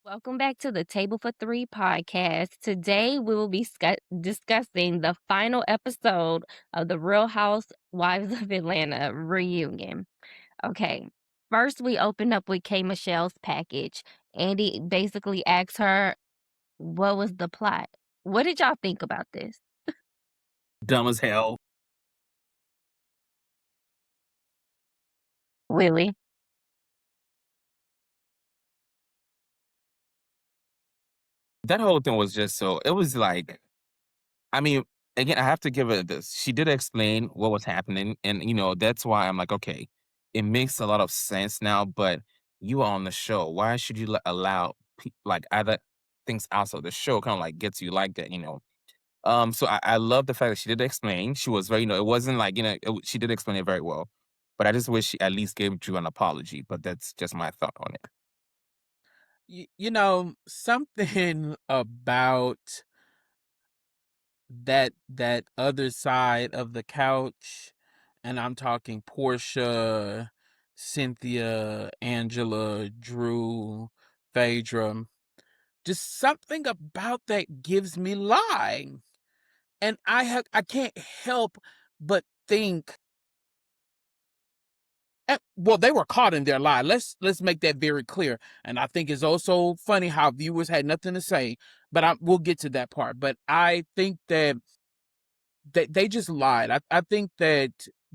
Welcome back to the Table for Three podcast. Today we will be discussing the final episode of the Real Housewives of Atlanta reunion. Okay, first we opened up with K. Michelle's package. Andy basically asked her, what was the plot? What did y'all think about this? Dumb as hell. Willie? That whole thing was just so. It was like, I mean, again, I have to give it this. She did explain what was happening, and that's why I'm like, okay, it makes a lot of sense now. But you are on the show. Why should you allow like other things outside the show kind of like gets you like that? So I love the fact that she did explain. She was very, it wasn't like she did explain it very well. But I just wish she at least gave Drew an apology. But that's just my thought on it. Something about that other side of the couch, and I'm talking Portia, Cynthia, Angela, Drew, Phaedra. Just something about that gives me lie. And I can't help but think well, they were caught in their lie. Let's make that very clear. And I think it's also funny how viewers had nothing to say, but we'll get to that part. But I think that they just lied. I think that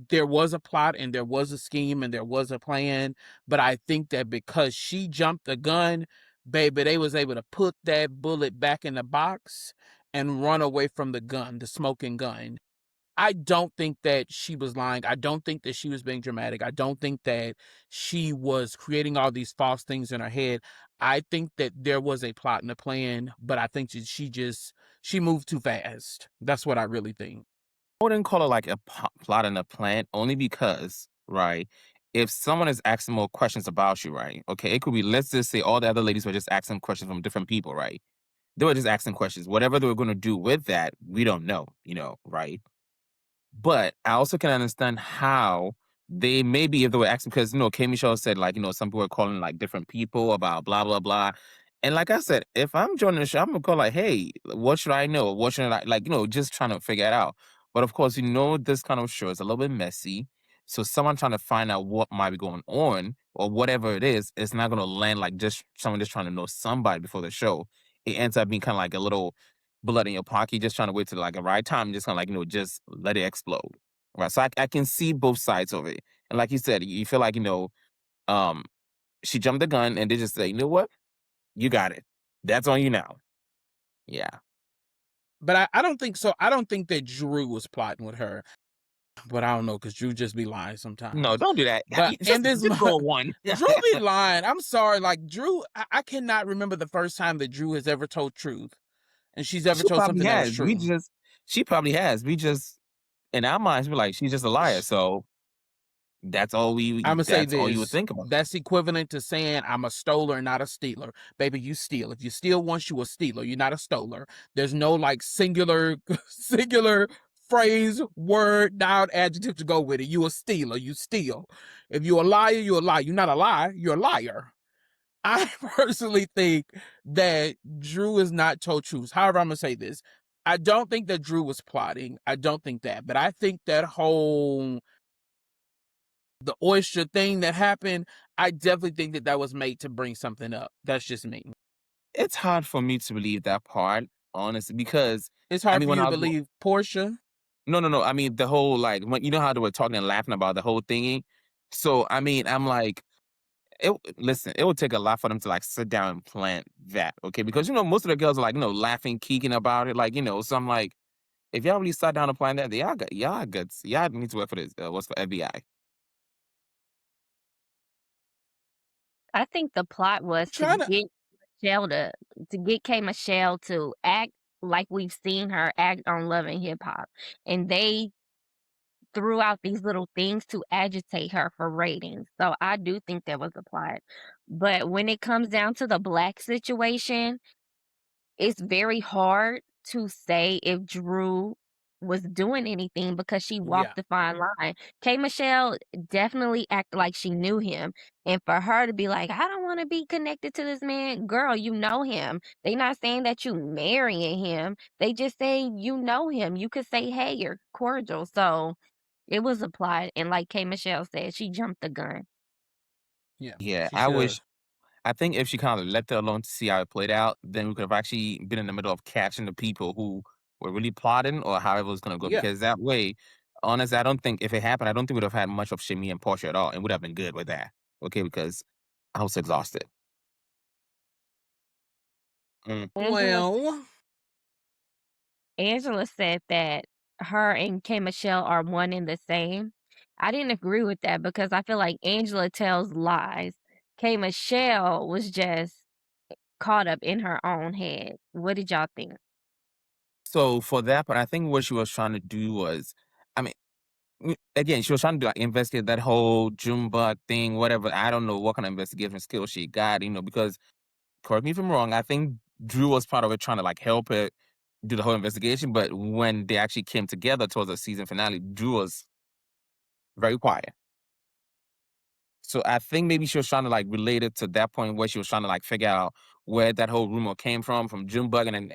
there was a plot and there was a scheme and there was a plan, but I think that because she jumped the gun, baby, they was able to put that bullet back in the box and run away from the gun, the smoking gun. I don't think that she was lying. I don't think that she was being dramatic. I don't think that she was creating all these false things in her head. I think that there was a plot and a plan, but I think that she moved too fast. That's what I really think. I wouldn't call it like a plot and a plan only because, right? If someone is asking more questions about you, right? Okay, it could be, let's just say all the other ladies were just asking questions from different people, right? They were just asking questions. Whatever they were going to do with that, we don't know, right? But I also can understand how they maybe if they were asking because K. Michelle said like, some people are calling like different people about blah blah blah. And like I said, if I'm joining the show, I'm gonna call like, hey, what should I know? What should I like, just trying to figure it out. But of course, this kind of show is a little bit messy. So someone trying to find out what might be going on or whatever it is, it's not gonna land like just someone just trying to know somebody before the show. It ends up being kind of like a little blood in your pocket, just trying to wait till like a right time, just kind of like, just let it explode. Right. So I can see both sides of it. And like you said, you feel like, um, she jumped the gun and they just say, you know what? You got it. That's on you now. Yeah. But I don't think so. I don't think that Drew was plotting with her. But I don't know, because Drew just be lying sometimes. No, don't do that. But just, in this just go one. Drew be lying. I'm sorry. Like Drew, I cannot remember the first time that Drew has ever told truth. And she's ever She told probably something that was has. true. She probably has. We just, in our minds, we're like, she's just a liar. So that's all I'm gonna say that's all you would this. think about. That's equivalent to saying I'm a stoler, not a stealer. Baby, you steal. If you steal once, you a stealer. You're not a stoler. There's no like singular phrase, word, noun, adjective to go with it. You a stealer. You steal. If you're a liar, you're a liar. You're not a liar. You're a liar. I personally think that Drew is not told truths. However, I'm gonna say this. I don't think that Drew was plotting. I don't think that. But I think that the oyster thing that happened, I definitely think that was made to bring something up. That's just me. It's hard for me to believe that part, honestly, because It's hard for when you I to was believe Portia. no. I mean, the whole like when how they were talking and laughing about the whole thingy. So I'm like, listen, it would take a lot for them to like sit down and plan that, okay? Because most of the girls are like, laughing, keeking about it, like, So I'm like, if y'all really sat down and planned that, y'all good. Y'all need to work for this. What's for FBI? I think the plot was to Trying to get Michelle to get K. Michelle to act like we've seen her act on Love and Hip Hop. And they threw out these little things to agitate her for ratings. So I do think that was a plot. But when it comes down to the black situation, it's very hard to say if Drew was doing anything because she Yeah. walked the fine line. K. Michelle definitely acted like she knew him, and for her to be like, "I don't wanna be connected to this man," girl, you know him. They not saying that you marrying him, they just say you know him. You could say, "Hey, you're cordial." So, it was a plot, and like K. Michelle said, she jumped the gun. Yeah. Yeah, She should have. I think if she kinda left it alone to see how it played out, then we could have actually been in the middle of catching the people who were really plotting or however it was gonna go, Yeah. because that way, honestly, I don't think if it happened, I don't think we'd have had much of Shimmy and Portia at all, and would have been good with that, okay, because I was exhausted. Mm. Angela Well, Angela said that her and K. Michelle are one and the same. I didn't agree with that because I feel like Angela tells lies. K. Michelle was just caught up in her own head. What did y'all think? So, for that part, I think what she was trying to do was I mean, again, she was trying to, like, investigate that whole Junebug thing, whatever. I don't know what kind of investigation skills she got, because correct me if I'm wrong, I think Drew was part of it trying to, like, help it do the whole investigation, but when they actually came together towards the season finale, Drew was very quiet. So I think maybe she was trying to, like, relate it to that point where she was trying to, like, figure out where that whole rumor came from Junebug, and then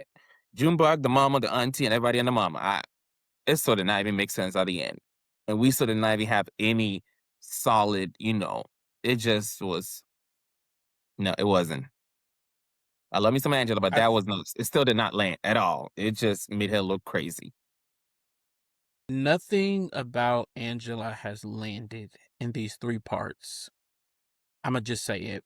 Junebug, the mama, the auntie, and everybody and the mama. It sort of not even make sense at the end. And we sort of not even have any solid, it just was no, it wasn't. I love me some Angela, but I that was no, it still did not land at all. It just made her look crazy. nothing about Angela has landed in these 3 parts. Imma just say it.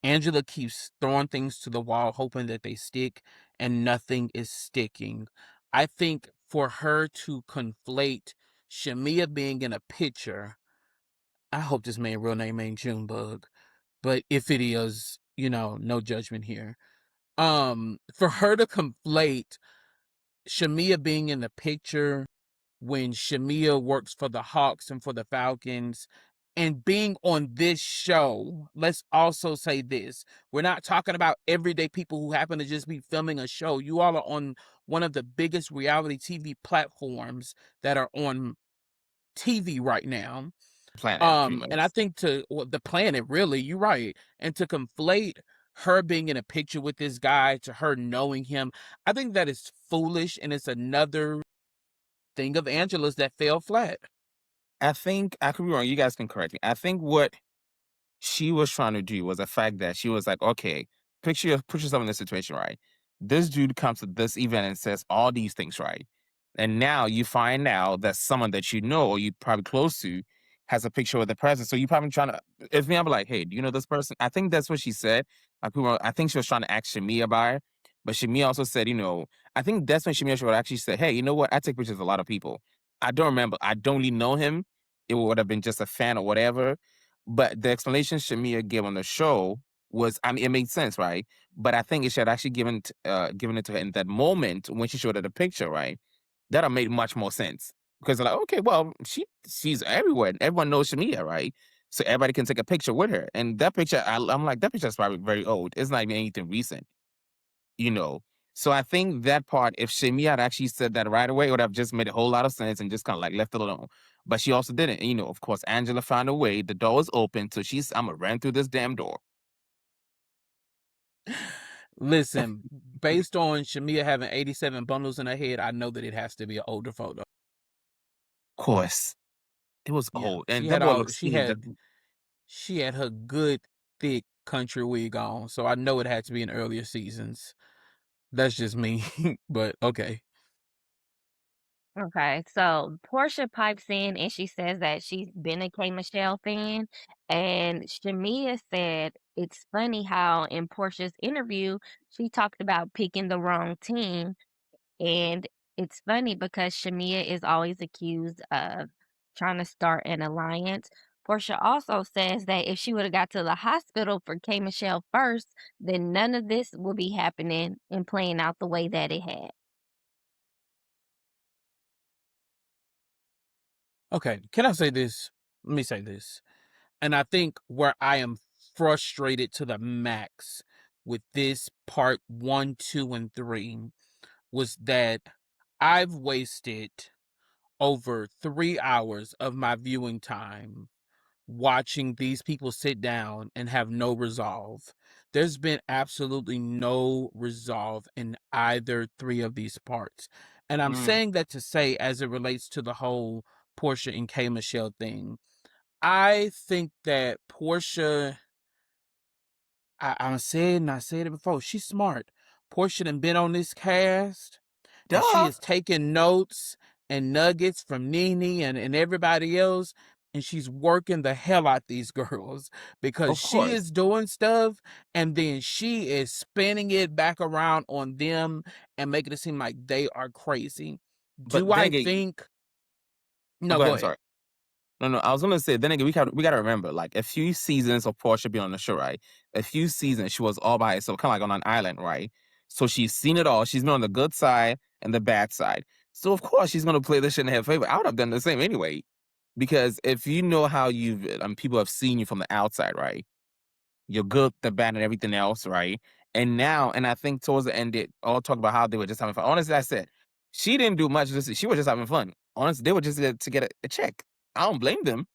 Angela keeps throwing things to the wall, hoping that they stick, and nothing is sticking. I think for her to conflate Shamia being in a picture, I hope this man real name ain't Junebug, but if it is, no judgment here. For her to conflate Shamia being in the picture when Shamia works for the Hawks and for the Falcons and being on this show, let's also say this. We're not talking about everyday people who happen to just be filming a show. You all are on one of the biggest reality TV platforms that are on TV right now. Planet, pretty And I much. think the planet, really, you're right. And to conflate her being in a picture with this guy to her knowing him, I think that is foolish, and it's another thing of Angela's that fell flat. I think I could be wrong. You guys can correct me. I think what she was trying to do was the fact that she was like, okay, put yourself in this situation, right? This dude comes to this event and says all these things, right? And now you find out that someone that you know or you probably close to has a picture with the president. So you probably trying to, if me, I'm like, hey, do you know this person? I think that's what she said. Like, I think she was trying to ask Shamia about it. But Shamia also said, I think that's when Shamia should actually say, hey, you know what? I take pictures of a lot of people. I don't remember. I don't really know him. It would have been just a fan or whatever, but the explanation Shamia gave on the show was, I mean, it made sense, right? But I think it should actually given it to her in that moment when she showed her the picture, right? That have made much more sense because they're like, okay, well, she's everywhere. And everyone knows Shamia, right? So everybody can take a picture with her. And that picture, I'm like, that picture is probably very old. It's not even anything recent, you know. So I think that part, if Shamia had actually said that right away, it would have just made a whole lot of sense and just kind of like left it alone. But she also didn't. And, of course, Angela found a way. The door was open, so I'm gonna run through this damn door. Listen, based on Shamia having 87 bundles in her head, I know that it has to be an older photo. Of course, it was Yeah, old, and that boy looks she had her good thick country wig on, so I know it had to be in earlier seasons. That's just me, but okay. Okay, so Portia pipes in and she says that she's been a K Michelle fan, and Shamia said it's funny how in Portia's interview she talked about picking the wrong team, and it's funny because Shamia is always accused of trying to start an alliance. Portia also says that if she would have got to the hospital for K Michelle first, then none of this would be happening and playing out the way that it had. Okay, can I say this? Let me say this. And I think where I am frustrated to the max with this part 1, 2, and 3 was that I've wasted over 3 hours of my viewing time watching these people sit down and have no resolve. There's been absolutely no resolve in either 3 of these parts. And I'm Mm. saying that to say, as it relates to the whole Portia and K Michelle thing, I think that Portia, I'm saying, and I said it before, she's smart. Portia done been on this cast, and she Duh. is taking notes and nuggets from Nene and everybody else, and she's working the hell out these girls because Of she course. is doing stuff, and then she is spinning it back around on them and making it seem like they are crazy. But Do then I again, think? oh, No, go ahead. go I'm ahead. sorry. No, I was gonna say. Then again, we gotta remember, like a few seasons of Portia being on the show, right? A few seasons she was all by herself, kind of like on an island, right? So she's seen it all. She's been on the good side and the bad side. So of course she's gonna play this shit in her favor. I would have done the same anyway, because if you know how you've people have seen you from the outside, right? You're good, the bad, and everything else, right? And now, and I think towards the end, they all talk about how they were just having fun. Honestly, I said she didn't do much. She was just having fun. Honestly, they were just there to get a check. I don't blame them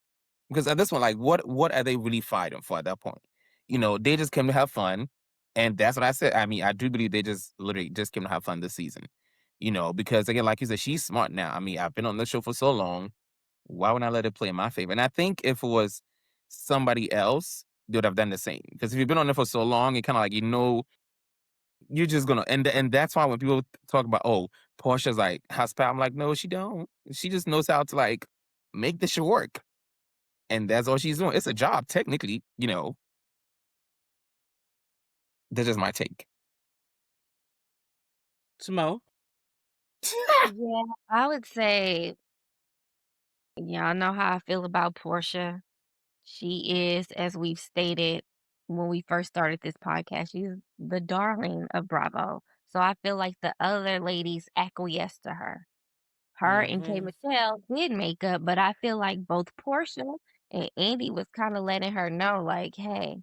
because at this one, like, what are they really fighting for at that point? You know, they just came to have fun, and that's what I said. I mean, I do believe they just literally just came to have fun this season. You know, because again, like you said, she's smart now. I mean, I've been on this show for so long. Why would I let it play in my favor? And I think if it was somebody else, they would have done the same. Because if you've been on it for so long, it kind of like you're just gonna and that's why when people talk about Portia's like hospital, I'm like, no, she don't. She just knows how to like make the shit work. And that's all she's doing. It's a. Technically, that's just my take. Smo. Yeah, I would say, yeah, I know how I feel about Portia. She is, as we've stated when we first started this podcast, she's the darling of Bravo. So I feel like the other ladies acquiesced to her. Her and K Hmm. Michelle did make up, but I feel like both Portia and Andy was kind of letting her know, like, hey,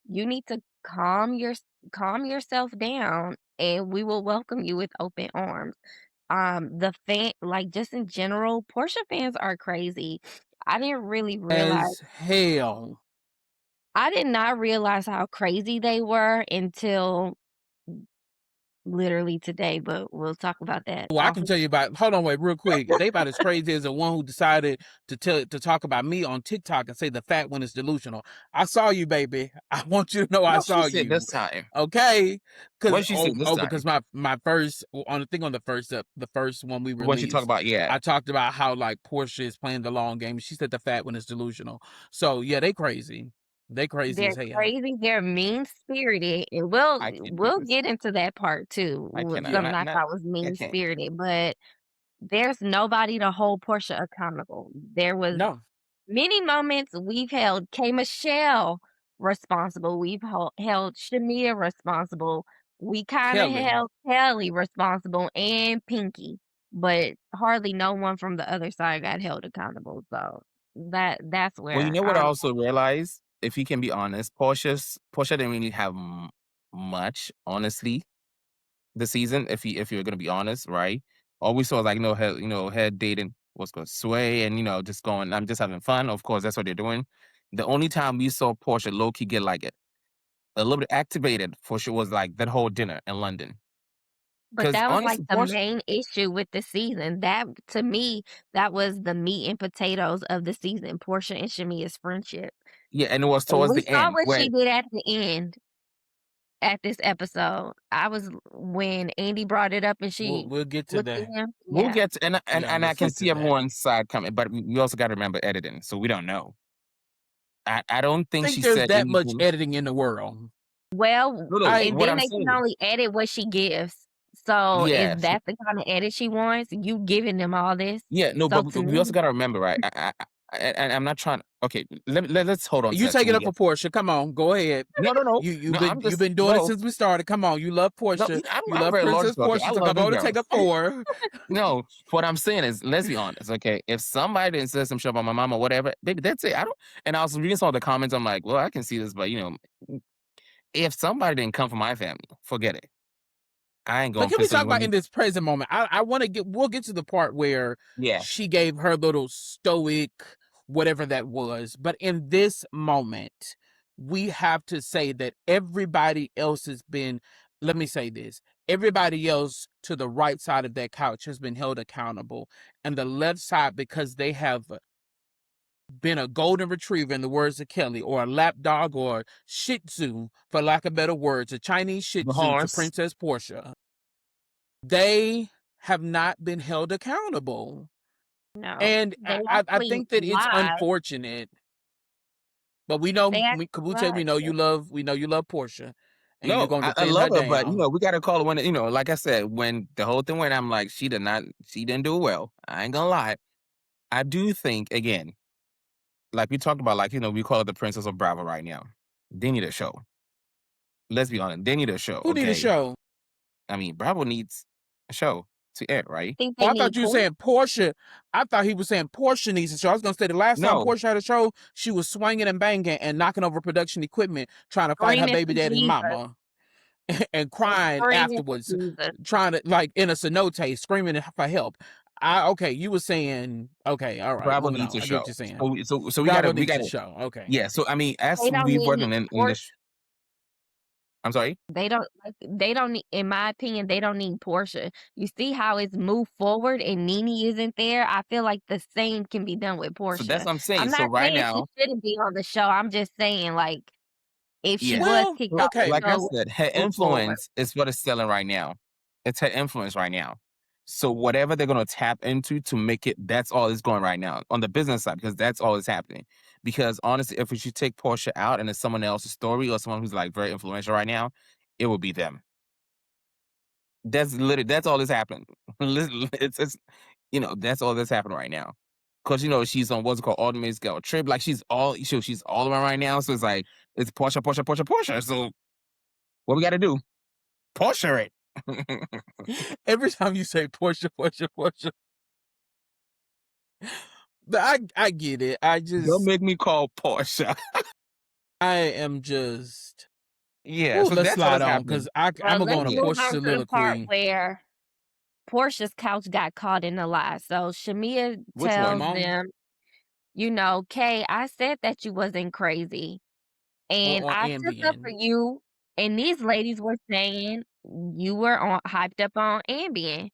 you need to calm yourself down, and we will welcome you with open arms. The fan, like just in general, Portia fans are crazy. I didn't really realize As hell. I did not realize how crazy they were until literally today, but we'll talk about that Well, I off. can tell you about. Hold on, wait, real quick. They about as crazy as the one who decided to talk about me on TikTok and say the fat one is delusional. I saw you, baby. I want you to know I What she saw said you. this time? Okay, because What she said this because time? my first on the thing on the first one we What she talk released, about? Yeah. I talked about how like Portia is playing the long game. She said the fat one is delusional. So yeah, they crazy. They crazy as They're hell. crazy, they're mean-spirited, and I can't do we'll this. get into that part too, I with cannot. something Yeah. I Not. thought was I can't. mean-spirited, but there's nobody to hold Portia accountable. There was No. many moments we've held K Michelle responsible, we've held Shamia responsible, we kinda Kelly. held Kelly responsible and Pinky, but hardly no one from the other side got held accountable, so that's Well, you where know what I I'm also realized, if you can be honest, Portia didn't really have much, honestly, this season. If you're gonna be honest, right? All we saw was like her dating was going Sway and just going. I'm just having fun. Of course, that's what they're doing. The only time we saw Portia low key get like a little bit activated for sure was like that whole dinner in London. But Because that was, like, honestly, the Portia, main issue with the season. That to me, that was the meat and potatoes of the season, Portia and Shamia's friendship. yeah, and it was And towards we the saw end what where she did at the end at this episode. I was when Andy brought it up and she We'll get to looked at that. him, we'll yeah. get to, and Yeah, and I let's can get to see that. everyone's side coming, but we also got to remember editing, so we don't know. I don't think Think she there's said that much anything. editing in the world. Well, No, no, I and what then I'm they can saying, only edit what she gives. So, is yeah, that the kinda edit she wants? You giving them all this? yeah, no, So but to we also me got to remember, right? and I'm not trying. Okay, let's hold on to You that till take it we up get. for Portia. Come on, go ahead. No, no, no, You no. I'm you've just been doing it no, since we started. Come on, you love no. Portia. You I'm love very Princess logical. Okay, Portia. I So love come you on and take girls. up 4. No, what I'm saying is, let's be honest, okay? If somebody didn't say some shit about my mom or whatever, baby, that's it. I don't. And I was reading some of the comments. I'm like, well, I can see this, but if somebody didn't come from my family, forget it. I ain't But gonna can we piss talk about anyone. in this present moment? I want to we'll get to the part where Yeah, she gave her little stoic, whatever that was. But in this moment, we have to say that everybody else has been, let me say this, everybody else to the right side of that couch has been held accountable. And the left side, because they have been a golden retriever, in the words of Kelly, or a lap dog, or shih tzu, for lack of better words, a Chinese shih the tzu to horse. Princess Portia, they have not been held accountable. No, And they I actually think that it's lied. unfortunate, but we know They actually Kabuche, lied. we know you love Portia, and you're No, going to I defend love her her, but down. we gotta call it when like I said, when the whole thing went, I'm like, she didn't do it well. I ain't gonna lie. I do think again, like we talked about, like, we call it the Princess of Bravo right now. They need a show. Let's be honest, they need a show, Who need a okay? show? I mean, Bravo needs a show to air, right? Think Oh, they I need thought you were pork, saying Portia. I thought he was saying Portia needs a show. I was gonna say the last time No, Portia had a show, she was swinging and banging and knocking over production equipment, trying to fight her screaming baby for daddy's Jesus, mama, and and crying screaming for afterwards, Jesus. trying to like in a cenote, screaming for help. Okay, you were saying okay, all right, Bravo moving needs on. a I get show. what you're saying. So we gotta Bravo we needs a gotta show. Okay. yeah. So I mean, as They don't we need working in pork. this, I'm sorry. They don't need, in my opinion, they don't need Portia. You see how it's moved forward and Nene isn't there? I feel like the same can be done with So that's Portia. what I'm saying. I'm So not right saying she now, shouldn't be on the show. I'm just saying, like, if she yeah. was Well, kicked So, off the okay. like I show, said, her move forward. influence is what is selling right now. It's her influence right now. So whatever they're gonna tap into to make it, that's all is going right now on the business side because that's all is happening. Because honestly, if we should take Portia out and it's someone else's story or someone who's like very influential right now, it will be them. That's all that's happening. It's that's all that's happening right now. Cause she's on what's it called Ultimate Scale Trip. Like she's all around right now. So it's like it's Portia, Portia, Portia, Portia. So what we gotta do? Portia it. Every time you say Portia, Portia, Portia, I get it. Don't make me call Portia. I am just. Yeah, Ooh, so let's that's all slide that's on happening. because I'm Well, gonna go let's on a Yeah. move Portia on to the part soliloquy. where Portia's couch got caught in a lie. So Shamia Which Come tells one? on, them, Kay, I said that you wasn't crazy. And on I took up for Ambien. you, and these ladies were saying you were on hyped up on Ambien.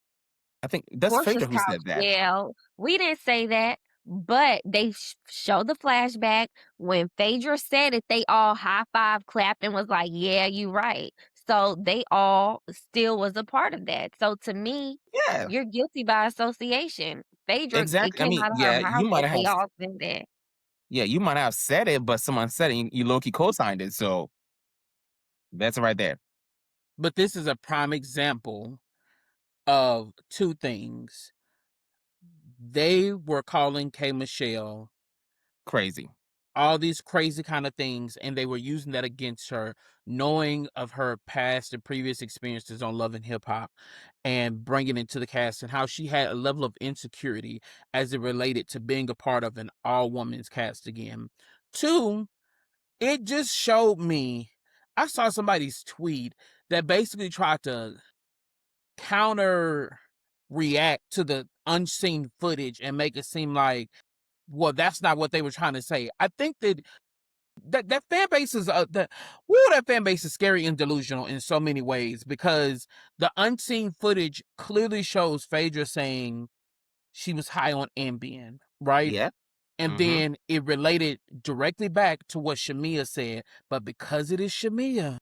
I think that's Portia's Phaedra who couch, said that. well, we didn't say that, but they showed the flashback. When Phaedra said it, they all high five clapped and was like, "Yeah, you right." So they all still was a part of that. So to me, Yeah, you're guilty by association. Phaedra, it exactly. I came mean, out of her yeah, mouth that they all said that. you might have said it, but someone said it, you low key co-signed it. So that's right there. But this is a prime example of two things. They were calling K Michelle Crazy. all these crazy kind of things, and they were using that against her, knowing of her past and previous experiences on Love and Hip Hop, and bringing it to the cast, and how she had a level of insecurity as it related to being a part of an all women's cast again. Two, it just showed me. I saw somebody's tweet that basically tried to counter react to the unseen footage and make it seem like, well, that's not what they were trying to say. I think that fan base is that fan base is scary and delusional in so many ways, because the unseen footage clearly shows Phaedra saying she was high on Ambien, right? Yeah. And Mm-hmm. then it related directly back to what Shamia said, but because it is Shamia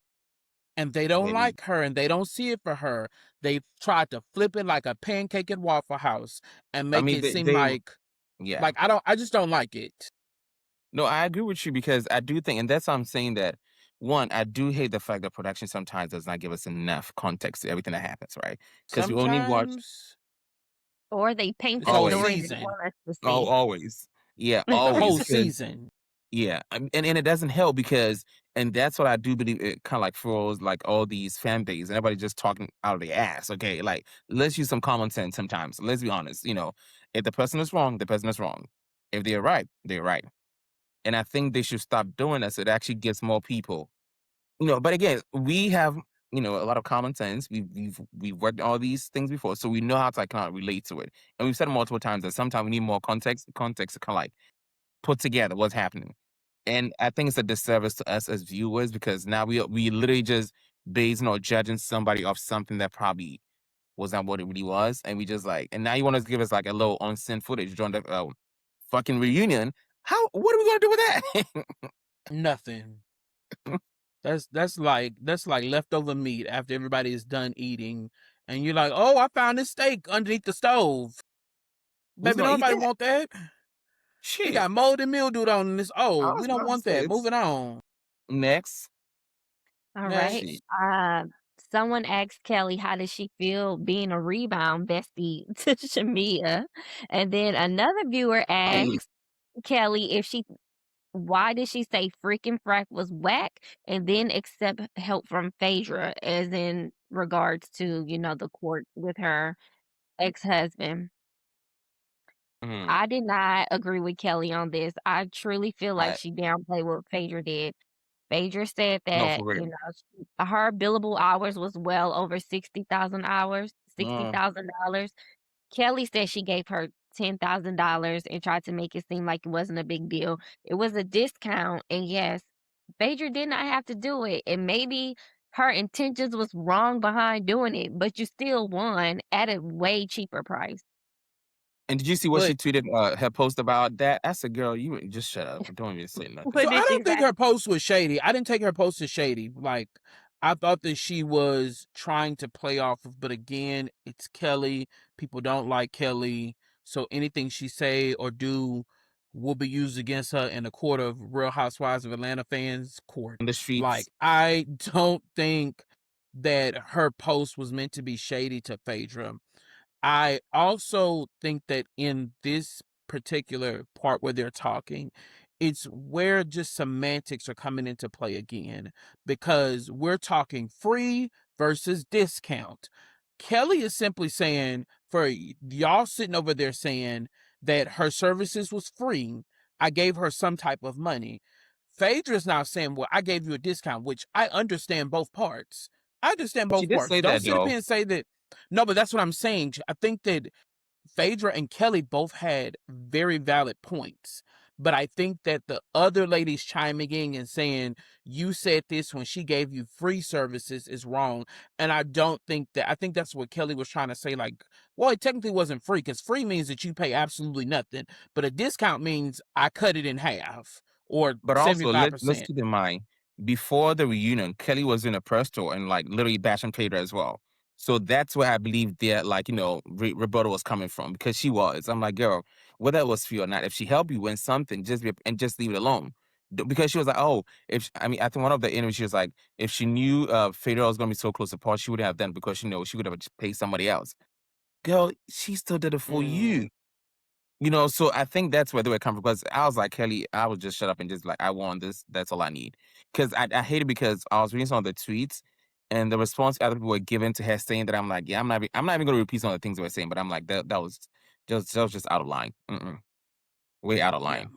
and they don't Baby. like her and they don't see it for her, they tried to flip it like a pancake at Waffle House and I make mean, it seem they yeah. like I just don't like it. No, I agree with you because I do think, and that's why I'm saying that one, I do hate the fact that production sometimes does not give us enough context to everything that happens, right? Because we only watch Sometimes Or they paint it's the all always, story they season. want us to oh, see. always. Yeah, The always, whole because season. yeah, and it doesn't help because and that's what I do believe it kinda, like, throws, like, all these fan bases and everybody just talking out of their ass, okay? Like, let's use some common sense sometimes. Let's be honest, if the person is wrong, the person is wrong. If they're right, they're right. And I think they should stop doing that so it actually gets more people. But again, we have, a lot of common sense. We've worked all these things before, so we know how to, like, kinda relate to it. And we've said multiple times that sometimes we need more context to kinda, like, put together what's happening. And I think it's a disservice to us as viewers because now we literally just basing or judging somebody off something that probably was not what it really was, and we just like, and now you want to give us like a little unsent footage during the fucking reunion. How? What are we gonna do with that? Nothing. That's like leftover meat after everybody is done eating, and you're like, oh, I found this steak underneath the stove. Who's Baby, gonna eat nobody that? want that. It Shit. got mold and mildew on this. Oh, I we was don't about to want say that. it's Moving on. next. All right. Next. Shit. Someone asked Kelly how does she feel being a rebound bestie to Shamia, and then another viewer asked Kelly if she why did she say freaking frack was whack and then accept help from Phaedra, as in regards to the court with her ex-husband. Mhm. I did not agree with Kelly on this. I truly feel like I she downplayed what Phaedra did. Phaedra said no that, for real. her billable hours was well over 60,000 hours, Mm. $60,000. Kelly said she gave her $10,000 and tried to make it seem like it wasn't a big deal. It was a discount, and yes, Phaedra did not have to do it, and maybe her intentions was wrong behind doing it, but you still won at a way cheaper price. And did you see what she But tweeted? Her post about that. I said, "Girl, you just shut up. Don't even say nothing." so What I did she don't think her say? post was shady. I didn't take her post as shady. Like, I thought that she was trying to play off of, but again, it's Kelly. People don't like Kelly. So anything she say or do will be used against her in a court of Real Housewives of Atlanta fans court. In the streets. Like, I don't think that her post was meant to be shady to Phaedra. I also think that in this particular part where they're talking, it's where just semantics are coming into play again because we're talking free versus discount. Kelly is simply saying, for y'all sitting over there saying that her services was free, I gave her some type of money. Phaedra's now saying, well, I gave you a discount, which I understand both parts. I understand She both did parts. say Don't that sit up though. here and say that. No, but that's what I'm saying. I think that Phaedra and Kelly both had very valid points. But I think that the other ladies chiming in and saying, you said this when she gave you free services is wrong. And I don't think that, I think that's what Kelly was trying to say. Like, well, it technically wasn't free because free means that you pay absolutely nothing. But a discount means I cut it in half or But also, let's 75%. keep in mind, before the reunion, Kelly was in a press tour and like literally bashing Phaedra as well. So that's where I believe their like rebuttal was coming from because she was. I'm like, girl, whether it was free or not, if she helped you win something, just leave it alone. Because she was like, oh, I mean, I think one of the interviews she was like, if she knew Phaedra was gonna be so close apart, she wouldn't have done it because she would have just paid somebody else. Girl, she still did it for Mm, you. So I think that's where they were coming from because I was like, Kelly, I would just shut up and just like, I want this. That's all I need. Because I hate it because I was reading some of the tweets and the response other people were giving to her saying that I'm like, yeah, I'm not even going to repeat some of the things they were saying, but I'm like, that was just out of line. Mm-mm. Way out of yeah. line.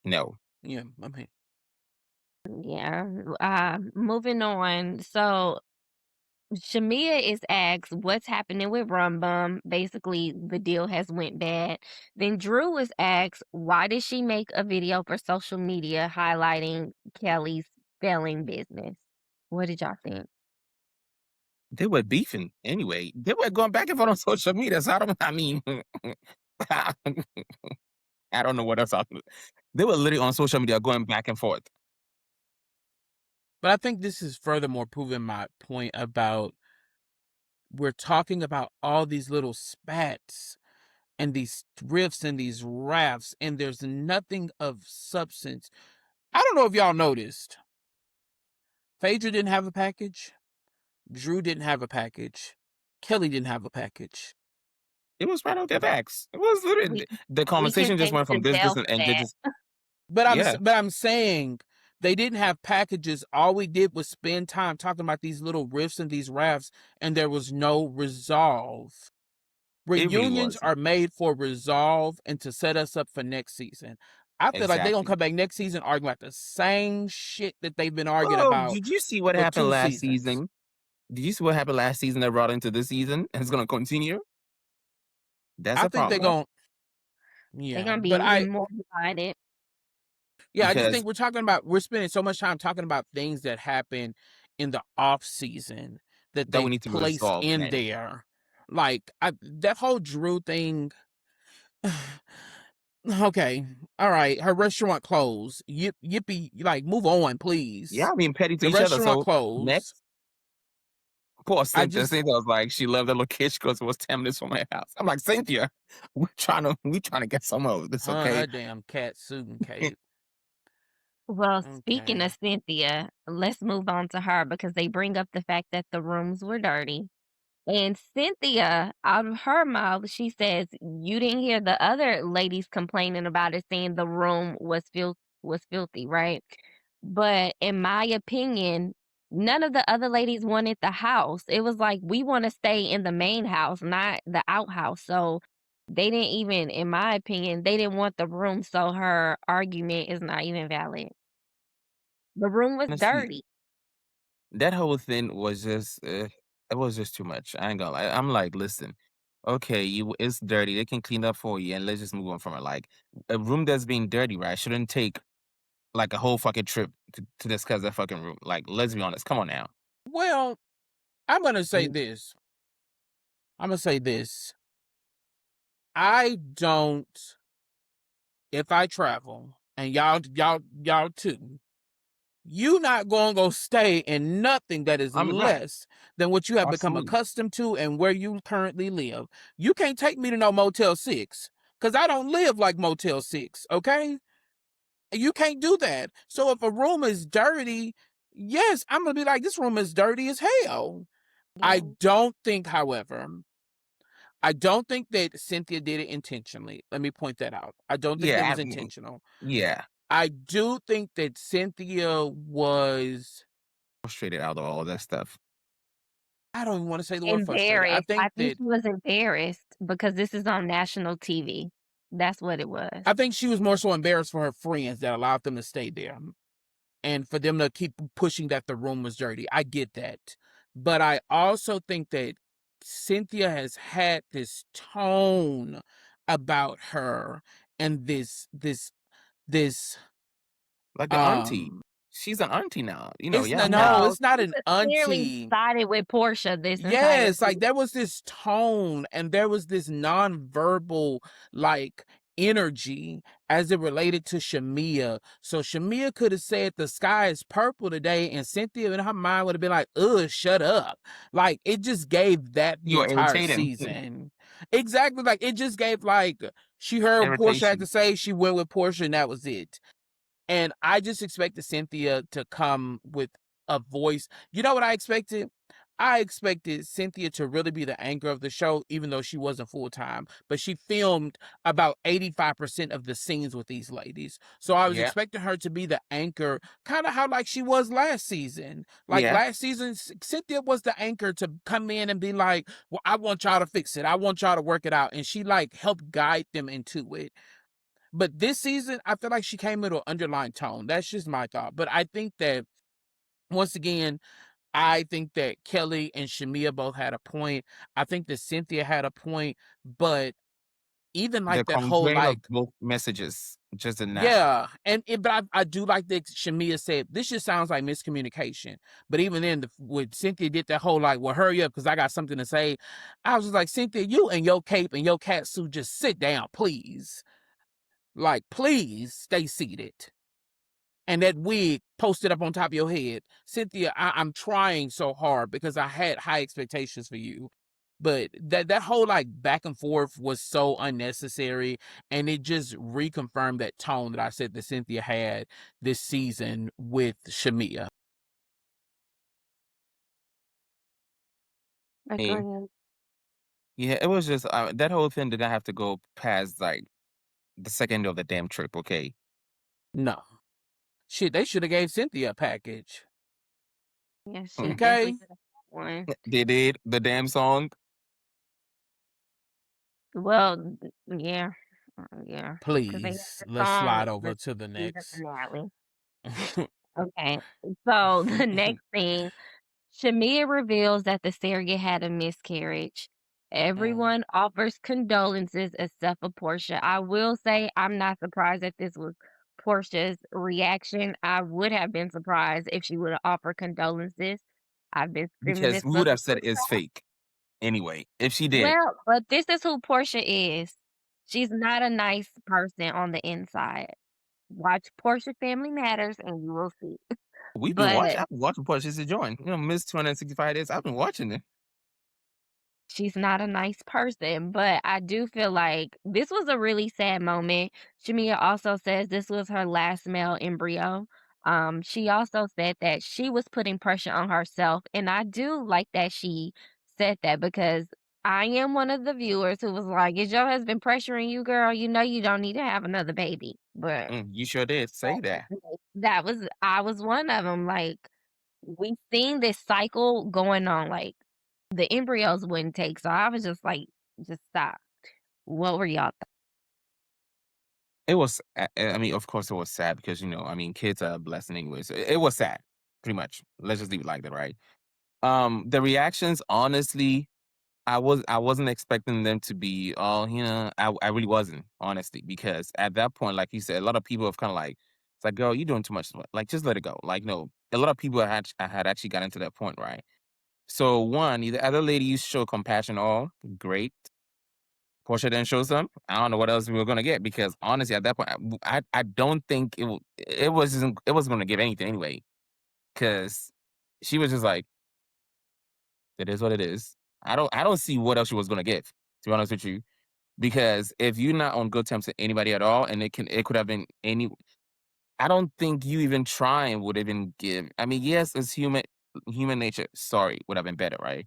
No. Yeah. I mean, Yeah. Moving on. So Shamia is asked what's happening with Rum Bum. Basically, the deal has went bad. Then Drew was asked why did she make a video for social media highlighting Kelly's failing business. What did y'all think? They were beefing anyway. They were going back and forth on social media. So I mean, I don't know what else. They were literally on social media going back and forth. but I think this is furthermore proving my point about we're talking about all these little spats and these riffs and these rafts, and there's nothing of substance. I don't know if y'all noticed. Phaedra didn't have a package. Drew didn't have a package. Kelly didn't have a package. It was right off their backs. It was We literally the we can conversation just thank went from this, Denzel and for and they that. just yeah. But I'm saying they didn't have packages. All we did was spend time talking about these little riffs and these rafts, and there was no resolve. It really Reunions wasn't. are made for resolve and to set us up for next season. I feel like they're gonna Exactly. come back next season arguing about the same shit that they've been arguing Well, about did you see what for happened two last seasons. season? Did you see what happened last season that brought into this season and it's gonna continue? That's I a think they're problem gonna They're yeah, gonna be but even more divided. I just because think we're spending so much time talking about things that happen in the off season that that we they've need to placed resolve in then. there. Like that whole Drew thing. Okay, all right. Her restaurant closed. Yippee! Like, move on, Yeah, please. I mean petty to The each other. restaurant So closed. next, poor I Cynthia. just, Cynthia was like, she left that little kitchen because it was 10 minutes from my house. I'm like, Cynthia, we trying to get some of this, her and okay? her damn cat suit and cape. Well, speaking Okay. of Cynthia, let's move on to her because they bring up the fact that the rooms were dirty. And Cynthia, out of her mouth, she says, "You didn't hear the other ladies complaining about it, saying the room was filthy, right?" But in my opinion, none of the other ladies wanted the house. It was like, "We wanna stay in the main house, not the outhouse." So, they didn't even in my opinion, they didn't want the room, so her argument is not even valid. The room was Honestly, dirty. that whole thing was just it was just too much. I ain't gonna lie. I'm like, listen, okay, it's dirty. They can clean up for you, and let's just move on from it. Like a room that's being dirty, right? Shouldn't take like a whole fucking trip to discuss that fucking room. Like, let's be honest. Come on now. Well, I'm gonna say Mm, this. I'm gonna say this. I don't. If I travel, and y'all too, you not gonna go stay in nothing that is I'm right. less than what you have become Absolutely. accustomed to and where you currently live. You can't take me to no Motel 6 because I don't live like Motel 6, okay? You can't do that. So if a room is dirty, yes, I'm gonna be like, this room is dirty as hell. I Yeah. don't think, however, I don't think that Cynthia did it intentionally. Let me point that out. I don't think that Yeah. was intentional. Yeah. I do think that Cynthia was, Frustrated out of all that stuff. I don't even want to say the word frustrated. I Embarrassed. I think think that she was embarrassed because this is on national TV. That's what it was. she was more so embarrassed for her friends that allowed them to stay there and for them to keep pushing that the room was dirty. I get that. But I also think that Cynthia has had this tone about her and this Like the auntie. um She's an auntie now. it's Yeah, no, No, it's not she an was clearly auntie. sided with Portia this entire Yes, like season. there was this tone and there was this nonverbal like energy as it related to Shamia. So Shamia could have said the sky is purple today, and Cynthia in her mind would have been like, ugh, shut up. Like it just gave that the you're entire irritating. season. Exactly. Like it just gave like she heard Portia had to Irritation. say, she went with Portia, and that was it. And I just expected Cynthia to come with a voice. You know what I expected? I expected Cynthia to really be the anchor of the show, even though she wasn't full time. But she filmed about 85% of the scenes with these ladies. So I was Yeah. expecting her to be the anchor, kind of how like she was last season. Like Yeah. last season, Cynthia was the anchor to come in and be like, well, I want y'all to fix it. I want y'all to work it out. And she like helped guide them into it. But this season, I feel like she came with an underlying tone. That's just my thought. But I think that once again, I think that Kelly and Shamia both had a point. I think that Cynthia had a point, but even The like that whole conveying of like both messages just did not. yeah, but I do like that Shamia said this just sounds like miscommunication. But even then, when Cynthia did that whole like, well, hurry up because I got something to say, I was just like, Cynthia, you and your cape and your cat suit, just sit down, please. Like, please stay seated. And that wig posted up on top of your head. Cynthia, I'm trying so hard because I had high expectations for you. But that whole like back and forth was so unnecessary. And it just reconfirmed that tone that I said that Cynthia had this season with Shamia. I mean, Agreed. Yeah, it was just that whole thing did not have to go past like the second of the damn trip. Okay, No. Shit, they should have gave Cynthia a package. Yeah, she Mm. definitely Okay? could have had one. They did the damn song. Well, yeah, yeah, because they had Please, the let's song slide over the to the season next. finale. Okay, so the next thing, Shamia reveals that the surrogate had a miscarriage. Mm. Everyone offers condolences except for Portia. I will say I'm not surprised that this was Portia's reaction. I would have been surprised if she would have offered condolences. I've been screaming Because this we for would the have said it's fake anyway. If she did, well, but this is who Portia is. She's not a nice person on the inside. Watch Portia Family Matters and you will see. we've been watching. But I've been watching Portia to join. Miss 265 days. I've been watching it. she's not a nice person, but I do feel like this was a really sad moment. Shamia also says this was her last male embryo. She also said that she was putting pressure on herself, and I do like that she said that because I am one of the viewers who was like, "Is your husband pressuring you, girl? You know you don't need to have another baby." But You sure did say that. that was I was one of them. Like we've seen this cycle going on. Like the embryos wouldn't take, so I was just like, "Just stop." What were y'all It was. I mean, of course, it was sad because I mean, kids are a blessing anyway. So it was sad, pretty much. Let's just leave it like that, right? The reactions, honestly, I wasn't expecting them to be all, I really wasn't, honestly, because at that point, like you said, a lot of people have kind of like, it's like, girl, you're doing too much. Like, just let it go. Like, no, a lot of people I had actually gotten to that point, right? So one, either other ladies show compassion, all great. Portia didn't show some. I don't know what else we were gonna get because honestly, at that point, I don't think it wasn't gonna give anything anyway. Because she was just like, it is what it is. I don't see what else she was gonna give. To be honest with you, because if you're not on good terms with anybody at all, and it could have been any. I don't think you even trying would even give. I mean, yes, it's human nature. Sorry would have been better, right?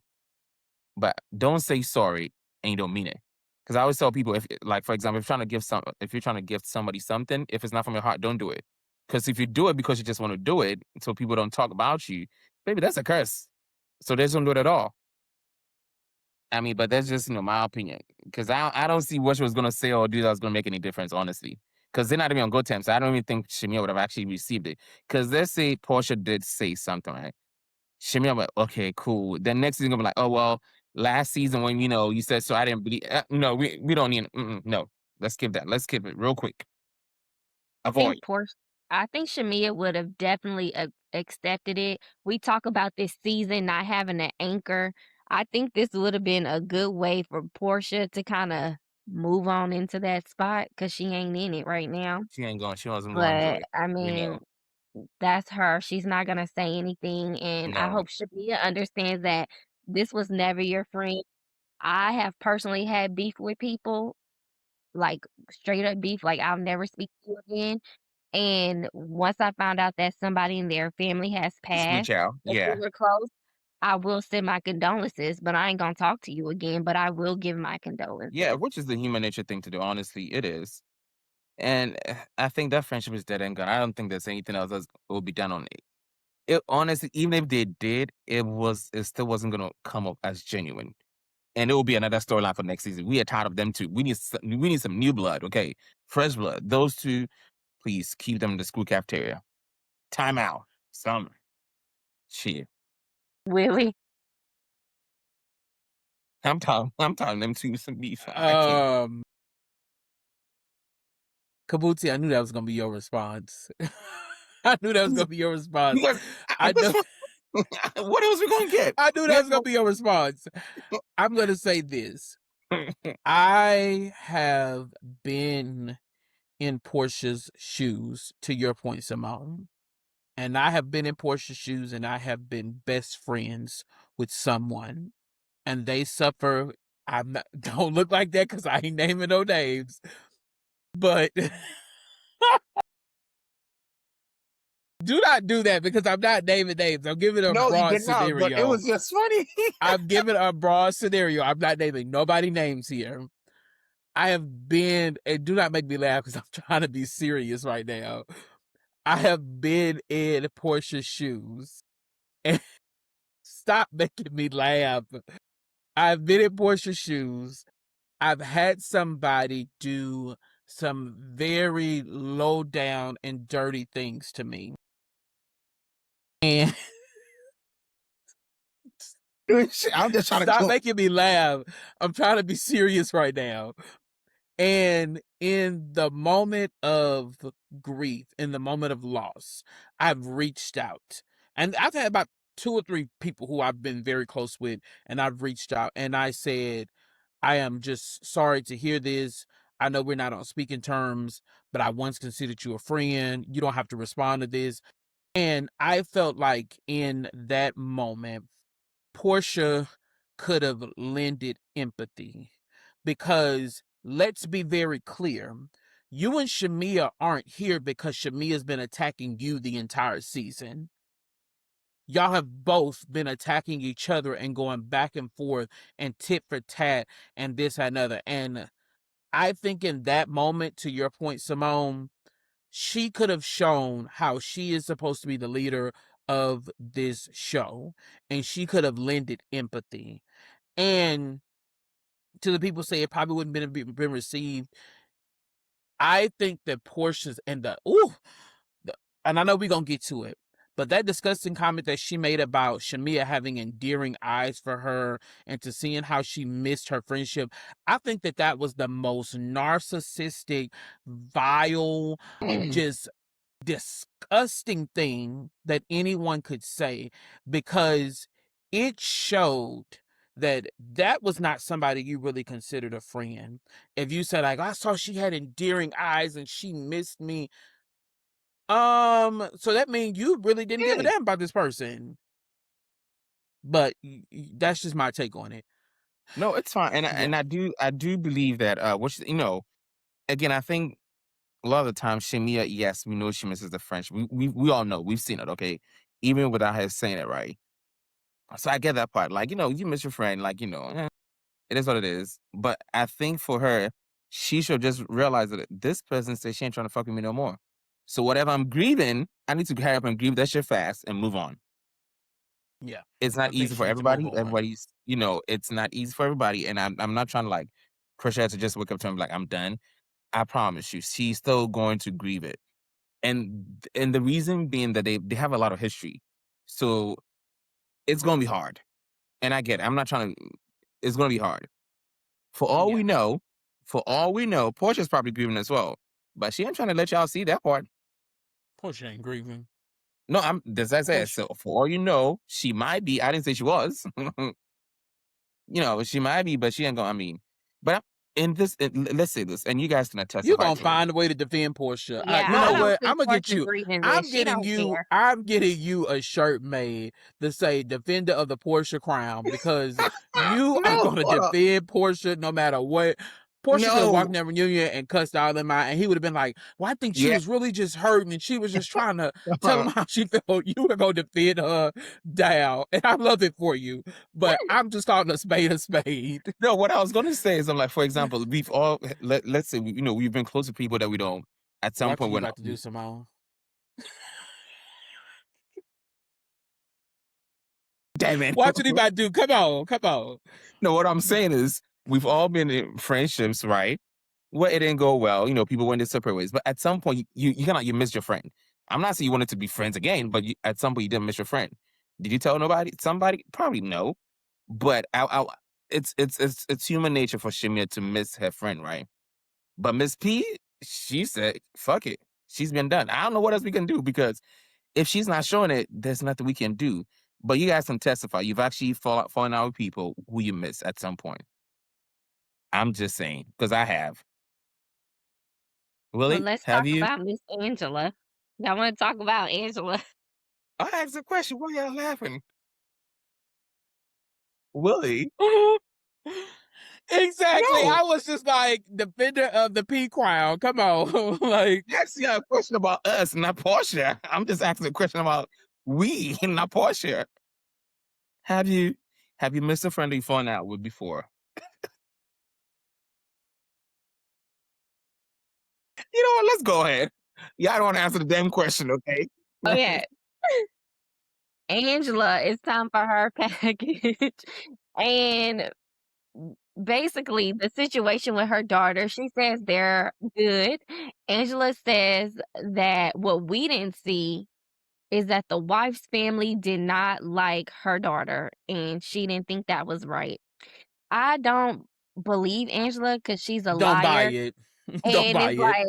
But don't say sorry and you don't mean it. Because I always tell people, if like for example, if you're trying to give somebody something, if it's not from your heart, don't do it. Because if you do it because you just want to do it, so people don't talk about you, baby, that's a curse. So they just don't do it at all. I mean, but that's just my opinion. Because I don't see what she was gonna say or do that was gonna make any difference, honestly. Because they're not even on good terms. So I don't even think Shamia would have actually received it. Because let's say Portia did say something, right? Shimmy, I'm like, okay, cool. Then next season, I'm like, oh well, last season when you said so, I didn't believe. No, we don't need. No, let's skip that. Let's skip it real quick. think Avoid. Portia I think Shamia would have definitely accepted it. We talk about this season not having an anchor. I think this would have been a good way for Portia to kinda move on into that spot because she ain't in it right now. She ain't going. She wasn't going to do But, it. I We know. mean, that's her. She's not gonna say anything, and I No, hope Shamia understands that this was never your friend. I have personally had beef with people, like, straight up beef, like, "I'll never speak to you again." And once I found out that somebody in their family has just reach passed, out. if we Yeah, were close, I will send my condolences, but I ain't gonna talk to you again, but I will give my yeah. condolences. Which is the human nature thing to do. Honestly, it is. And I think that friendship is dead and gone. I don't think there's anything else that will be done on it. It honestly, even if they did, it still wasn't gonna come up as genuine. And it will be another storyline for next season. We are tired of them too. We need some new blood, okay? Fresh blood. Those two, please keep them in the school cafeteria. Time out. Summer. Shit. Really? I'm tired of them two some beef. I can't. Um, Kabuti, I knew that was gonna be your response. I knew that was gonna be your response. Because I know what else we gonna get? I knew We that have was gonna be your response. I'm gonna say this. I have been in Portia's shoes, to your point, Simone. And I have been in Portia's shoes and I have been best friends with someone. And they suffer. I'm not don't look like that because I ain't naming no names. But Do not do that because I'm not naming names. I'm giving a No, you broad did not, but it scenario. was just funny. I'm giving a broad scenario. I'm not naming nobody names here. I have been, and do not make me laugh because I'm trying to be serious right now. I have been in Portia's shoes. And stop making me laugh. I've been in Portia's shoes. I've had somebody do some very low down and dirty things to me. And I'm just trying to stop go. making me laugh. I'm trying to be serious right now. And in the moment of grief, in the moment of loss, I've reached out. And I've had about 2 or 3 people who I've been very close with, and I've reached out and I said, I am just sorry to hear this. I know we're not on speaking terms, but I once considered you a friend. You don't have to respond to this. And I felt like in that moment, Portia could have lended empathy because let's be very clear. You and Shamia aren't here because Shamia's been attacking you the entire season. Y'all have both been attacking each other and going back and forth and tit for tat and this and another. And I think in that moment, to your point, Simone, she could have shown how she is supposed to be the leader of this show, and she could have lended empathy. And to the people say it probably wouldn't been received. I think that Portia's and and I know we're gonna get to it, but that disgusting comment that she made about Shamia having endearing eyes for her and to seeing how she missed her friendship, I think that that was the most narcissistic, vile, just disgusting thing that anyone could say because it showed that that was not somebody you really considered a friend. If you said like I saw she had endearing eyes and she missed me, so that means you really didn't give a Yeah. damn about this person. But that's just my take on it. No, it's fine, and Yeah. I do believe that which again, I think a lot of the time Shamia, yes, we know she misses the French. We all know we've seen it, okay, even without her saying it, right? So I get that part. Like you miss your friend, like it is what it is. But I think for her, she should just realize that this person says she ain't trying to fuck with me no more. So whatever I'm grieving, I need to hurry up and grieve that shit fast and move on. Yeah. It's I not think easy she for needs to move everybody. on. Everybody's, it's not easy for everybody. And I'm not trying to like push her to just wake up to him like I'm done. I promise you, she's still going to grieve it. And the reason being that they have a lot of history. So it's gonna be hard. And I get it. I'm not trying to it's gonna be hard. For all we Yeah. know, Portia's probably grieving as well. But she ain't trying to let y'all see that part. Portia ain't grieving. No, as I said, Portia. so for all you know, she might be. I didn't say she was. She might be, but she ain't gonna. I mean, but in this, let's say this, and you guys can You're testify gonna to it. find a way to defend Portia. Yeah, You I know No, don't what? think I'm gonna get Portia you. grieving this. She don't care. I'm getting you a shirt made to say "Defender of the Portia Crown" because you are no, gonna hold up. defend Portia no matter what. Portia could have walked in No, that reunion and cussed all them out, and he would have been like, "Well, I think she yeah, was really just hurting, and she was just trying to tell him how she felt." You were gonna defend her down, and I love it for you. But I'm just calling a spade a spade. no. What I was gonna say is, I'm like, for example, we've all let's say we've been close to people that we don't. At some Watch what point, you we're not. about to do, Simone. Damn it. Watch what he about to do. Come on, come on. No, what I'm saying is, we've all been in friendships, right? Where it didn't go well, people went their separate ways. But at some point, you miss your friend. I'm not saying you wanted to be friends again, but at some point you didn't miss your friend. Did you tell nobody? Somebody? Probably no. But it's human nature for Shamia to miss her friend, right? But Miss P, she said, "Fuck it." She's been done. I don't know what else we can do because if she's not showing it, there's nothing we can do. But you guys can testify. You've actually fallen out with people who you miss at some point. I'm just saying because I have. Well, Willie, let's have talk you? about Miss Angela. Y'all want to talk about Angela? I asked a question. Why y'all laughing? Willie? Exactly. No, I was just like defender of the P crown. Come on. Like, that's a question about us, not Portia. I'm just asking a question about we, not Portia. Have you have you missed a friend you fallen out with before? You know what? Let's go ahead. Yeah, I don't want to answer the damn question, okay? Okay, Angela, it's time for her package. And basically, the situation with her daughter, she says they're good. Angela says that what we didn't see is that the wife's family did not like her daughter, and she didn't think that was right. I don't believe Angela because she's a don't buy liar, it. Don't and buy it's it. like,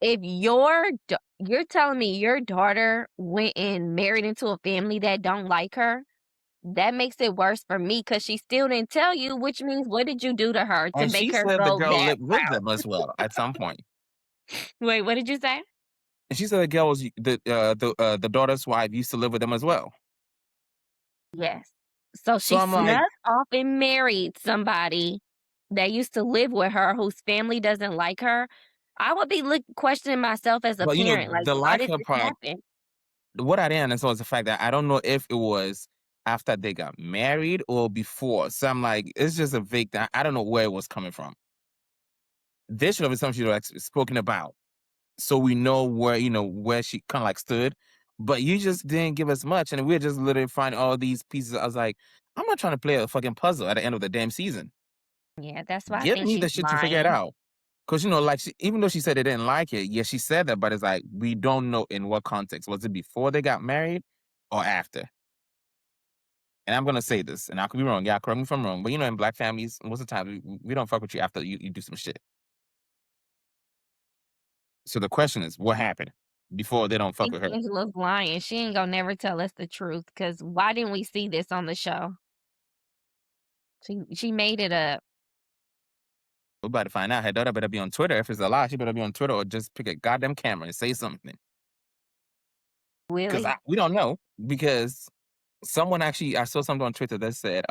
if you're telling me your daughter went and married into a family that don't like her, that makes it worse for me because she still didn't tell you, which means what did you do to her to And make she her said the go girl that lived with them as well at some point. Wait, what did you say? And she said the girl was the daughter's wife used to live with them as well. Yes. So So she I'm like, snuck off and married somebody that used to live with her whose family doesn't like her. I would be questioning myself as a well, parent, like, the why like did her this part. happen? What I didn't understand was the fact that I don't know if it was after they got married or before. So I'm like, it's just a vague thing. I don't know where it was coming from. This should have been something she would have spoken about, so we know where where she kind of like stood. But you just didn't give us much, and we're just literally finding all these pieces. I was like, I'm not trying to play a fucking puzzle at the end of the damn season. Yeah, that's why I Give think me she's the shit to figure it lying. out. Because like even though she said they didn't like it, yeah, she said that, but it's like we don't know in what context. Was it before they got married or after? And I'm gonna say this, and I could be wrong. Yeah, correct me if I'm wrong. But in black families, most of the time we don't fuck with you after you do some shit. So the question is, what happened before they don't I fuck think with her? Angela's lying. She ain't gonna never tell us the truth because why didn't we see this on the show? She made it up. We're about to find out. Her daughter better be on Twitter. If it's a lie, she better be on Twitter or just pick a goddamn camera and say something. Because Really? we don't know. Because someone actually, I saw something on Twitter that said,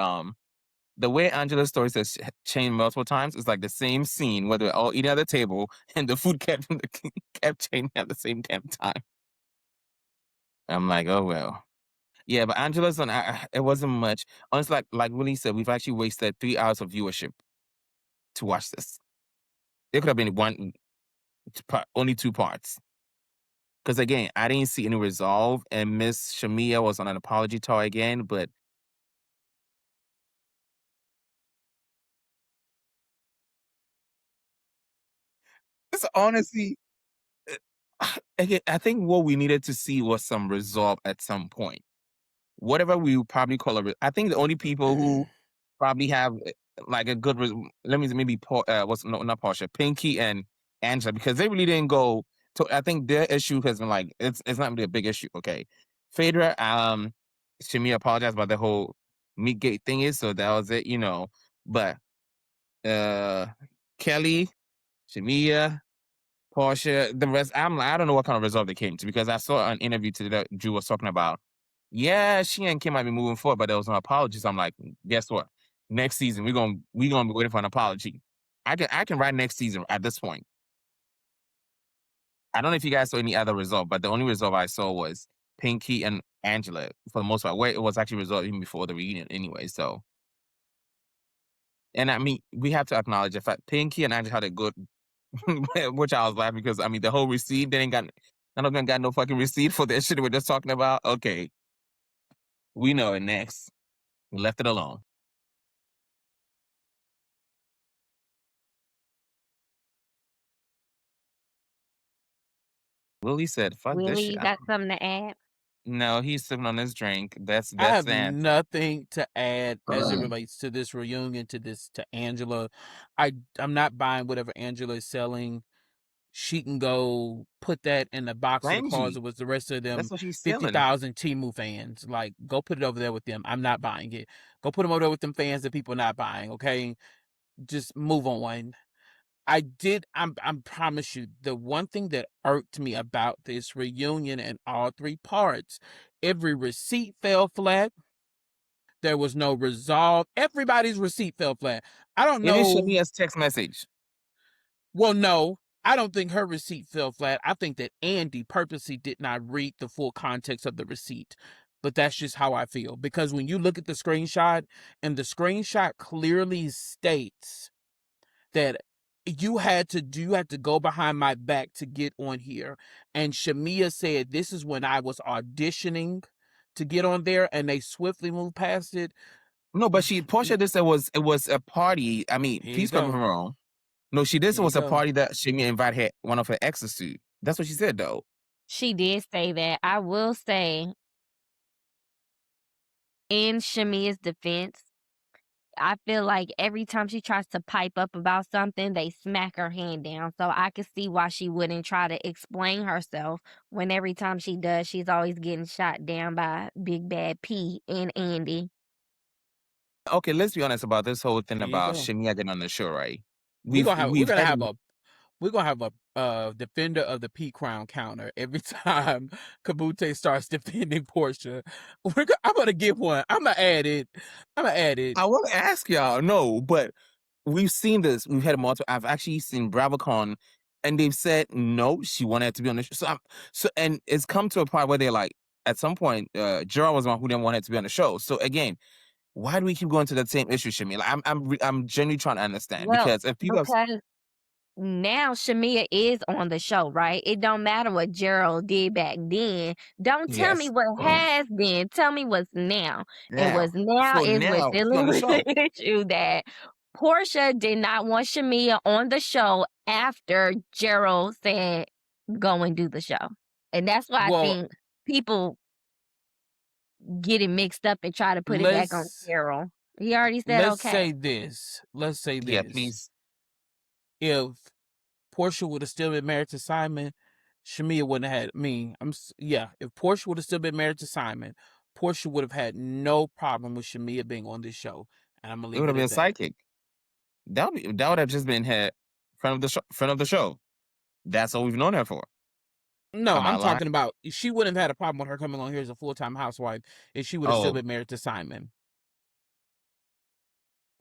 the way Angela's story says changed multiple times is like the same scene where they're all eating at the table and the food kept kept changing at the same damn time. I'm like, oh well. Yeah, but Angela's on. It wasn't much. Honestly, like Willie said, we've actually wasted 3 hours of viewership to watch this. It could have been only two parts. Because again, I didn't see any resolve, and Miss Shamia was on an apology tour again. But it's honestly, again, I think what we needed to see was some resolve at some point. Whatever we would probably call I think the only people who probably have like a good, let me maybe what's no, not Portia, Pinky and Angela, because they really didn't go. To, I think their issue has been like it's not really a big issue. Okay, Phaedra, Shamia apologized about the whole meat gate thing is, so that was it, But uh, Kelly, Shamia, Portia, the rest, I'm like, I don't know what kind of result they came to because I saw an interview today that Drew was talking about. Yeah, she and Kim might be moving forward, but there was no apology. So I'm like, guess what? Next season we gonna be waiting for an apology. I can write next season at this point. I don't know if you guys saw any other result, but the only result I saw was Pinky and Angela for the most part. Where it was actually resolved even before the reunion anyway. So, and I mean, we have to acknowledge the fact Pinky and Angela had a good, which I was laughing because I mean the whole receipt they ain't got none of them got no fucking receipt for that shit we're just talking about. Okay, we know it next. We left it alone. Willie said, "Fuck this Really? shit." You got something to add? No, he's sipping on his drink. I That's have the answer. nothing to add as it relates to this reunion, to Angela. I'm not buying whatever Angela is selling. She can go put that in the box of the Cringy. closet with the rest of them That's what she's stealing. 50,000 Timu fans. Like, go put it over there with them. I'm not buying it. Go put them over there with them fans that people are not buying. Okay, just move on. I'm promise you, the one thing that irked me about this reunion in all three parts, every receipt fell flat. There was no resolve. Everybody's receipt fell flat. I don't Even know. Shamia's text message. Well, no, I don't think her receipt fell flat. I think that Andy purposely did not read the full context of the receipt. But that's just how I feel. Because when you look at the screenshot, and the screenshot clearly states that you had to go behind my back to get on here. And Shamia said, this is when I was auditioning to get on there, and they swiftly moved past it. No, but Portia did say it was a party. I mean, Here you please correct me if go. I'm wrong. No, she did say Here it you was a go. party that Shamia invited one of her exes to. That's what she said though. She did say that. I will say, in Shamia's defense, I feel like every time she tries to pipe up about something, they smack her hand down. So I could see why she wouldn't try to explain herself when every time she does, she's always getting shot down by Big Bad P and Andy. Okay, let's be honest about this whole thing Here you about go. Shamia getting on the show, right? We're We've gonna have we're we've gonna had have a we're gonna have a defender of the P crown counter every time Kabute starts defending Portia. I'm gonna give one. I'm gonna add it. I'm gonna add it. I want to ask y'all, no, but we've seen this. We've had multiple. I've actually seen BravoCon, and they've said no, she wanted to be on the show. And it's come to a point where they're like, at some point, Gerald was the one who didn't want her to be on the show. So again, why do we keep going to that same issue, Shami? Like, I'm genuinely trying to understand Well, because if people have, because now Shamia is on the show, right? It don't matter what Gerald did back then. Don't tell me yes, what has been. Tell me what's now. And now, what's now so is we're now she on dealing the with show. the issue that Portia did not want Shamia on the show after Gerald said, go and do the show. And that's why I Well, think people get it mixed up and try to put it back on let's Gerald. He already said let's okay. say this. Let's say Yeah, this. please. If Portia would have still been married to Simon, Shamia wouldn't have had me. Yeah. If Portia would have still been married to Simon, Portia would have had no problem with Shamia being on this show, and I'm gonna It leave would it have at been that. psychic. That would have just been her friend of the show. Friend of the show. That's all we've known her for. No, Am I I'm lying? talking about she wouldn't have had a problem with her coming on here as a full-time housewife if she would have still Oh, been married to Simon.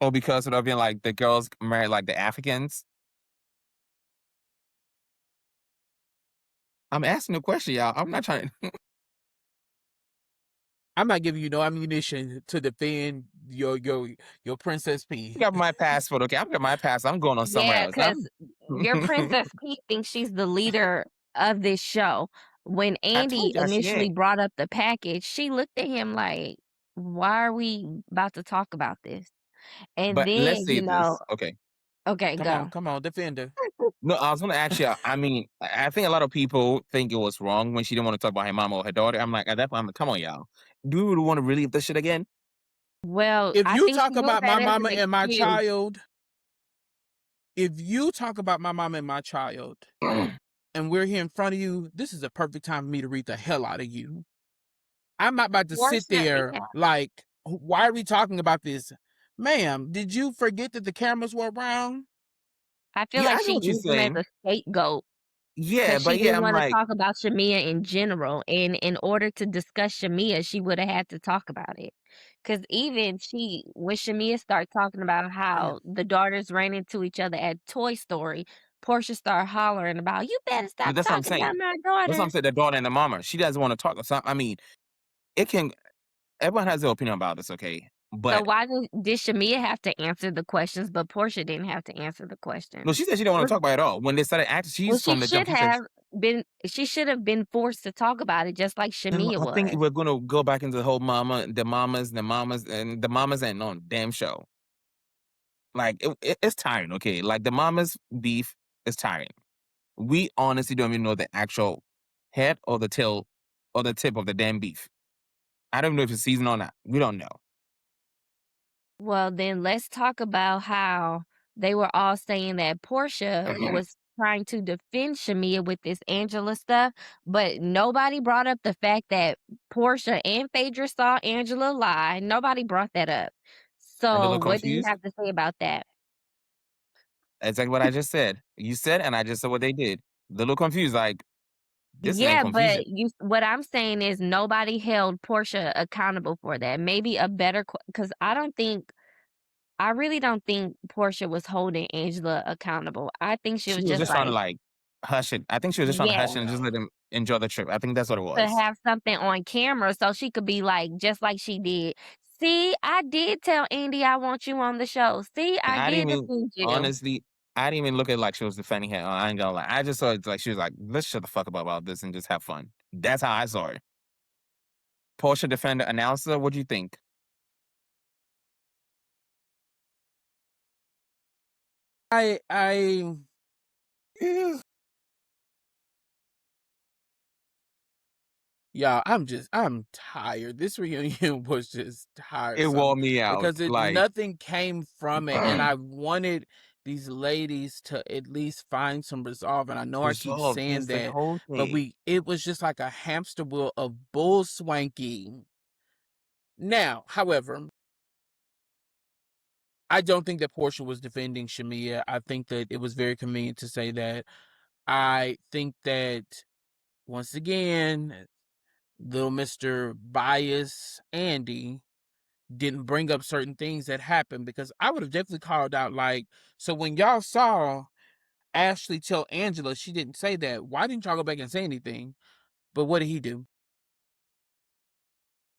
oh, because it would have been like the girls married like the Africans. I'm asking a question, y'all. I'm not trying. I'm not giving you no ammunition to defend your Princess I P. got my passport. Okay, I've got my pass. I'm going on somewhere Yeah, else. because your Princess Peach thinks she's the leader of this show. When I Andy told y'all she initially ain't. brought up the package, she looked at him like, "Why are we about to talk about this?" And But let's then, say this. Okay. okay, go. Come on, defender. No, I was gonna ask you. I mean, I think a lot of people think it was wrong when she didn't want to talk about her mama or her daughter. I'm like, at that point, I'm like, come on, y'all. Do we really want to relive this shit again? Well, If I you think she talk used about that my as mama an and my excuse. child, if you talk about my mama and my child, and we're here in front of you, this is a perfect time for me to read the hell out of you. I'm not about to sit Portia, there yeah. like, why are we talking about this? Ma'am, did you forget that the cameras were around? I feel Yeah, like I know she what you're used him as saying. a scapegoat. Yeah, 'Cause but she yeah, didn't I'm wanna like, talk about Shamia in general, and in order to discuss Shamia, she woulda had to talk about it. Cause even when Shamia started talking about how the daughters ran into each other at Toy Story, Portia started hollering about, "You better but stop that's what I'm talking about saying. my That's what I'm daughter." saying. The daughter and the mama. She doesn't want to talk. So, I mean, it can. Everyone has their opinion about this, okay? So But why did Shamia have to answer the questions, but Portia didn't have to answer the no, questions? she said she didn't want to talk about it at all. When they started acting, Well, she's from the jump. she should have been forced to talk about it just like Shamia I think was. we're gonna go back into the whole the mamas ain't on damn show. Like it's tiring, okay? Like the mamas beef is tiring. We honestly don't even know the actual head or the tail or the tip of the damn beef. I don't know if it's seasoned or not. We don't know. Well, then let's talk about how they were all saying that Portia was trying to defend Shamia with this Angela stuff, but nobody brought up the fact that Portia and Phaedra saw Angela lie. Nobody brought that up. And they So, look what do you confused. have to say about that? Exactly what I just said. You said, and I just said what they did. They look confused. Like, This man Yeah, confusion. but you what I'm saying is nobody held Portia accountable for that. Maybe a better because I really don't think Portia was holding Angela accountable. I think she She was was just just trying to like, like hush it. I think she was just trying to hush yeah, it and just let him enjoy the trip. I think that's what it to was. have something on camera so she could be like, just like she did. See, I did tell Andy I want you on the show. See, And I I didn't did even defend you. honestly, I didn't even look at it like she was defending him. I ain't gonna lie. I just saw it like she was like, let's shut the fuck up about this and just have fun. That's how I saw it. Portia defender announcer, what do you think? I Yeah, I'm tired. This reunion was just It tiresome wore me out. because it Like nothing came from it, and I wanted these ladies to at least find some resolve. And I know I keep resolve. saying That's the that, whole but thing. it was just like a hamster wheel of bull swanky. Now, however, I don't think that Portia was defending Shamia. I think that it was very convenient to say that. I think that once again, little Mr. Bias Andy didn't bring up certain things that happened because I would have definitely called out like, so when y'all saw Ashley tell Angela she didn't say that, why didn't y'all go back and say anything? But what did he do?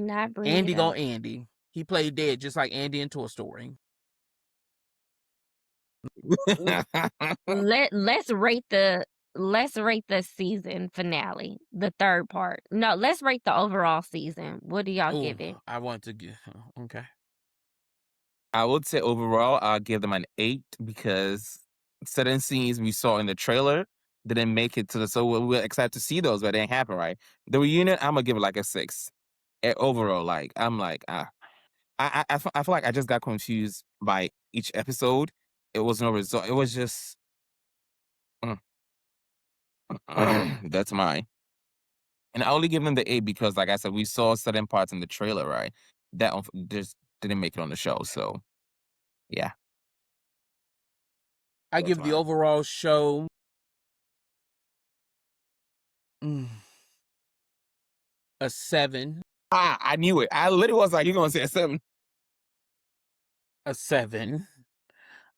Not bring it Andy go up. Andy. He played dead just like Andy in Toy Story. L- let's rate the season finale, the third part. No, let's rate the overall season. What do y'all Oh, give it? I want to get okay. I would say overall, I'll give them an 8 because certain scenes we saw in the trailer didn't make it to the so we're excited to see those, but they didn't happen, right? The reunion, I'm gonna give it like a 6. Overall, like I'm like, I feel like I just got confused by each episode. It was no result. It was just mm, that's mine. And I only give them the 8 because, like I said, we saw certain parts in the trailer, right? That just didn't make it on the show. So yeah, I that's give the mine. overall show mm, a 7. I knew it. I literally was like, "You're gonna say a 7." A 7.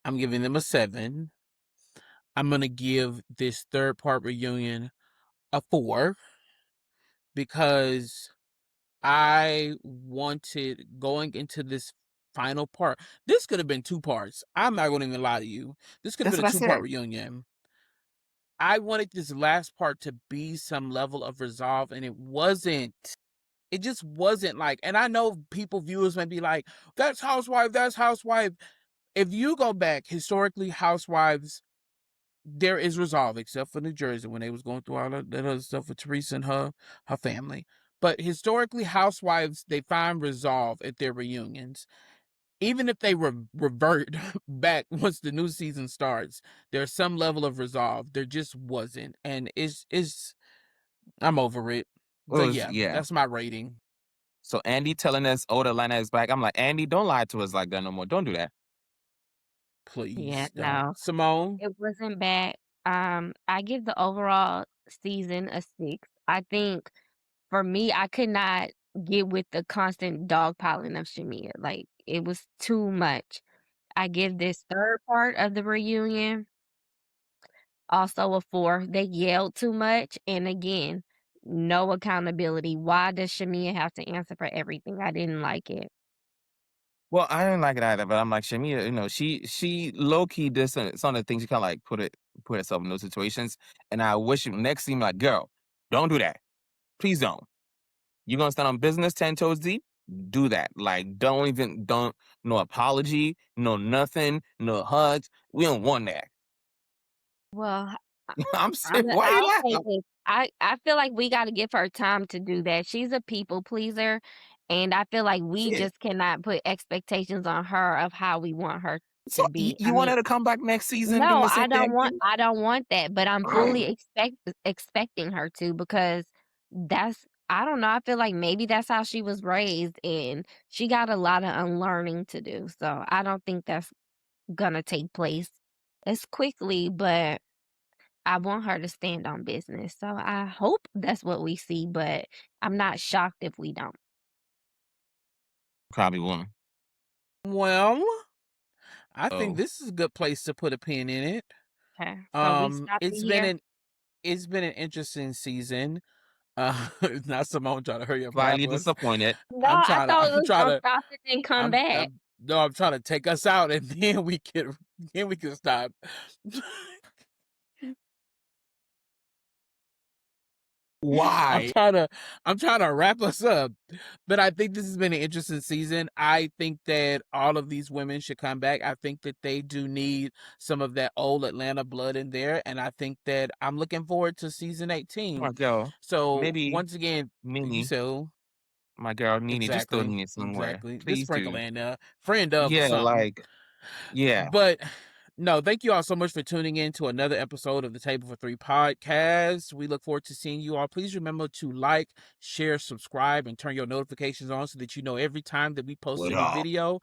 I'm giving them a 7. I'm gonna give this third part reunion a 4 because I wanted going into this final part. This could have been 2 parts. I'm not gonna even lie to you. This could have That's been a what I 2-part said. reunion. I wanted this last part to be some level of resolve, and it wasn't. It just wasn't like, and I know people, viewers may be like, that's Housewife, that's Housewife. If you go back historically, Housewives, there is resolve, except for New Jersey when they was going through all that other stuff with Teresa and her family. But historically, Housewives, they find resolve at their reunions. Even if they revert back once the new season starts, there's some level of resolve. There just wasn't, and it's I'm over it. It So was yeah, yeah. that's my rating. So Andy telling us, "Oh, the Atlanta is back." I'm like, Andy, don't lie to us like that no more. Don't do that. Yeah, Please don't, no, Simone. it wasn't bad. I give the overall season a 6. I think for me, I could not get with the constant dogpiling of Shamia. Like it was too much. I give this third part of the reunion also a 4. They yelled too much, and again, no accountability. Why does Shamia have to answer for everything? I didn't like it. Well, I didn't like it either, but I'm like, Shamia, she low key did some of the things she kind of like put herself in those situations. And I wish next scene, like, girl, don't do that. Please don't. You're gonna stand on business 10 toes deep? Do that. Like, don't no apology, no nothing, no hugs. We don't want that. Well, I'm saying, why you I'll say laugh? this. I feel like we gotta give her time to do that. She's a people pleaser, and I feel like we Shit. just cannot put expectations on her of how we want her So to be. I you want mean, her to come back next season doing no, the same thing again? I don't want that, but I'm fully expecting her to because that's I don't know, I feel like maybe that's how she was raised, and she got a lot of unlearning to do, so I don't think that's gonna take place as quickly, but I want her to stand on business. So I hope that's what we see, but I'm not shocked if we don't. Probably won't. Well, I think Oh, this is a good place to put a pin in it. Okay. So we It's stopping been here. an interesting season. Now Simone trying to hurry up and wrap slightly us. disappointed. No, I thought it I'm was trying gonna to stop and then come back. I'm no, I'm trying to take us out and then we can stop. I'm Why? trying to I'm trying to wrap us up. But I think this has been an interesting season. I think that all of these women should come back. I think that they do need some of that old Atlanta blood in there. And I think that I'm looking forward to season 18. My girl, So maybe once again, you Mimi, so my girl Nene, just throw exactly, Nene somewhere. exactly. Just Please sprinkle do. in friend of or Yeah, something. like, yeah. But no, thank you all so much for tuning in to another episode of the Table for Three podcast. We look forward to seeing you all. Please remember to like, share, subscribe, and turn your notifications on so that you know every time that we post a What new up? video,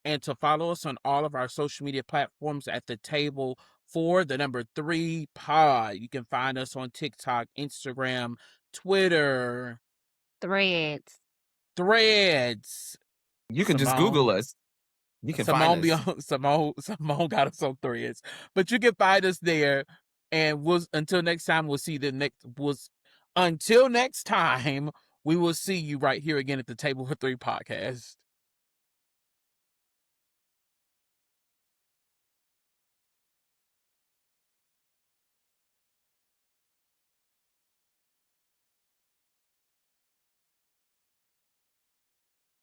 and to follow us on all of our social media platforms at the Table for the number 3 pod. You can find us on TikTok, Instagram, Twitter, Threads. Threads. You can just Google Simone. us. You can find us. Simone got us on Threads, but you can find us there. And until next time, until next time, we will see you right here again at the Table for Three podcast.